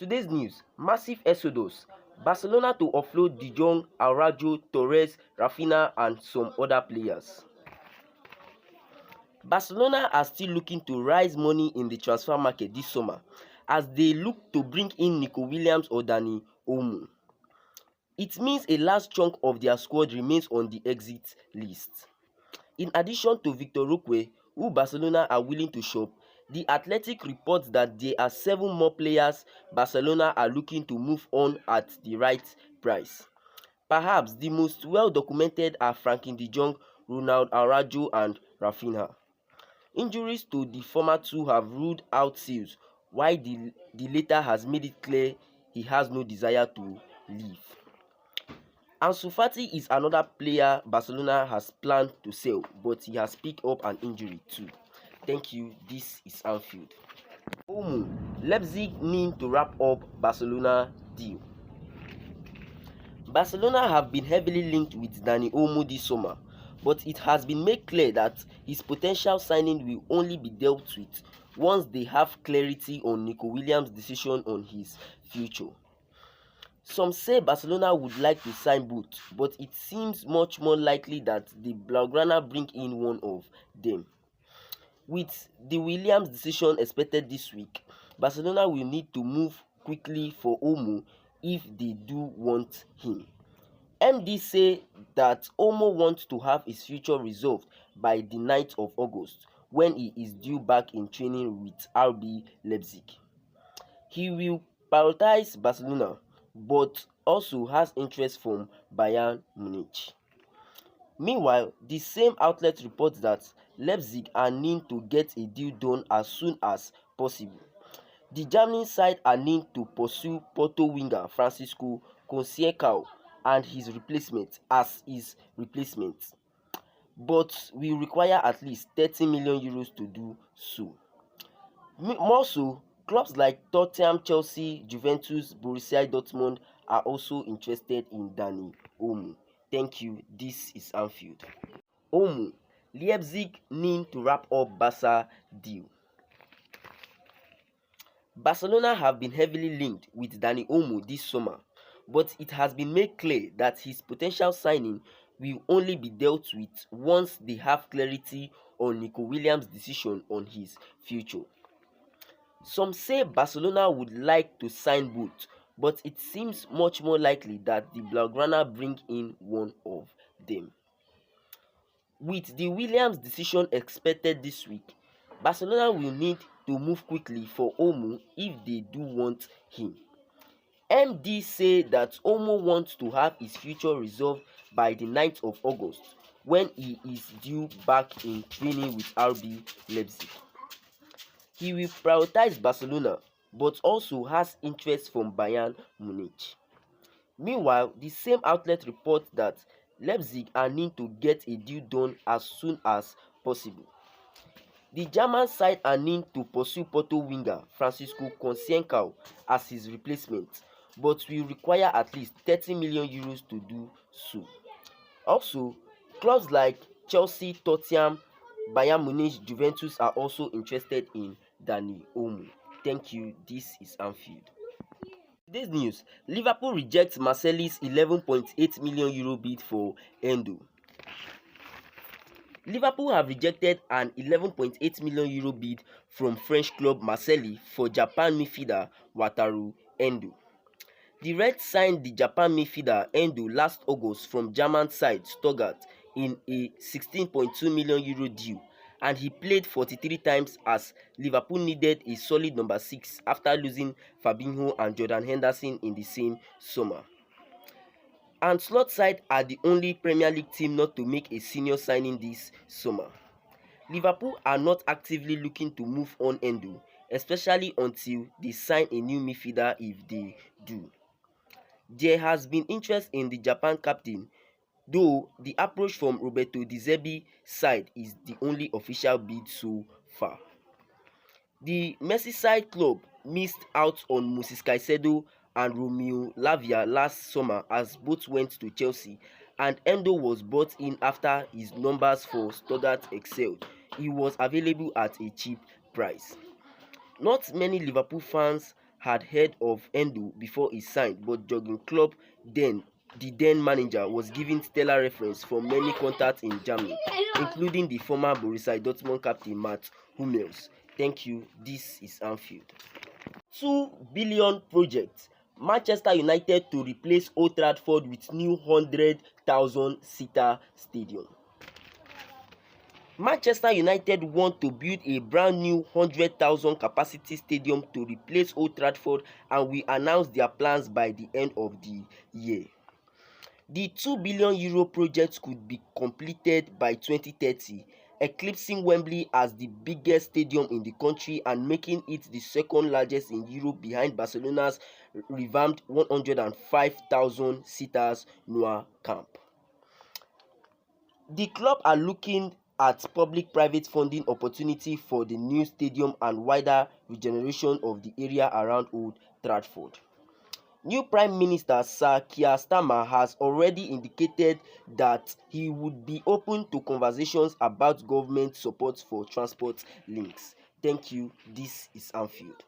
Today's news: massive exodus. Barcelona to offload De Jong, Araujo, Torres, Rafinha and some other players. Barcelona are still looking to raise money in the transfer market this summer as they look to bring in Nico Williams or Dani Olmo. It means a large chunk of their squad remains on the exit list. In addition to Victor Roque, who Barcelona are willing to shop, The Athletic reports that there are 7 more players Barcelona are looking to move on at the right price. Perhaps the most well-documented are Frankie de Jong, Ronald Araujo and Rafinha. Injuries to the former two have ruled out sales, while the latter has made it clear he has no desire to leave. Ansu Fati is another player Barcelona has planned to sell, but he has picked up an injury too. Thank you, this is Anfield. Olmo, Leipzig need to wrap up Barcelona deal. Barcelona have been heavily linked with Dani Olmo this summer, but it has been made clear that his potential signing will only be dealt with once they have clarity on Nico Williams' decision on his future. Some say Barcelona would like to sign both, but it seems much more likely that the Blaugrana bring in one of them. With the Williams decision expected this week, Barcelona will need to move quickly for Olmo if they do want him. MD say that Olmo wants to have his future resolved by the 9th of August when he is due back in training with RB Leipzig. He will prioritize Barcelona but also has interest from Bayern Munich. Meanwhile, the same outlet reports that Leipzig are needing to get a deal done as soon as possible. The German side are needing to pursue Porto winger Francisco Conceição and his replacement as his replacement, but will require at least 30 million euros to do so. More so, clubs like Tottenham, Chelsea, Juventus, Borussia Dortmund are also interested in Dani Olmo. Thank you, this is Anfield. Olmo, Leipzig need to wrap up Barca deal. Barcelona have been heavily linked with Dani Olmo this summer, but it has been made clear that his potential signing will only be dealt with once they have clarity on Nico Williams' decision on his future. Some say Barcelona would like to sign both, but it seems much more likely that the Blaugrana bring in one of them. With the Williams decision expected this week, Barcelona will need to move quickly for Olmo if they do want him. MD say that Olmo wants to have his future resolved by the 9th of August when he is due back in training with RB Leipzig. He will prioritize Barcelona but also has interest from Bayern Munich. Meanwhile, the same outlet reports that Leipzig are needing to get a deal done as soon as possible. The German side are needing to pursue Porto winger Francisco Conceição as his replacement, but will require at least 30 million euros to do so. Also, clubs like Chelsea, Tottenham, Bayern Munich, Juventus are also interested in Dani Olmo. Thank you, this is Anfield. Today's news: Liverpool rejects Marseille's 11.8 million euro bid for Endo. Liverpool have rejected an 11.8 million euro bid from French club Marseille for Japan midfielder Wataru Endo. The Reds signed the Japan midfielder Endo last August from German side Stuttgart in a 16.2 million euro deal, and he played 43 times as Liverpool needed a solid number 6 after losing Fabinho and Jordan Henderson in the same summer. And slot side are the only Premier League team not to make a senior signing this summer. Liverpool are not actively looking to move on Endo, especially until they sign a new midfielder if they do. There has been interest in the Japan captain, though the approach from Roberto De Zerbi's side is the only official bid so far. The Merseyside club missed out on Moses Caicedo and Romeo Lavia last summer as both went to Chelsea, and Endo was brought in after his numbers for Stuttgart excelled. He was available at a cheap price. Not many Liverpool fans had heard of Endo before he signed, but Jurgen Klopp, the then manager, was given stellar reference from many contacts in Germany, including the former Borussia Dortmund captain Mats Hummels. Thank you. This is Anfield. 2 billion project. Manchester United to replace Old Trafford with new 100,000-seater stadium. Manchester United want to build a brand new 100,000 capacity stadium to replace Old Trafford and will announce their plans by the end of the year. The €2 billion project could be completed by 2030, eclipsing Wembley as the biggest stadium in the country and making it the second largest in Europe behind Barcelona's revamped 105,000 seaters Nou Camp. The club are looking at public-private funding opportunity for the new stadium and wider regeneration of the area around Old Trafford. New Prime Minister Sir Keir Starmer has already indicated that he would be open to conversations about government support for transport links. Thank you. This is Anfield.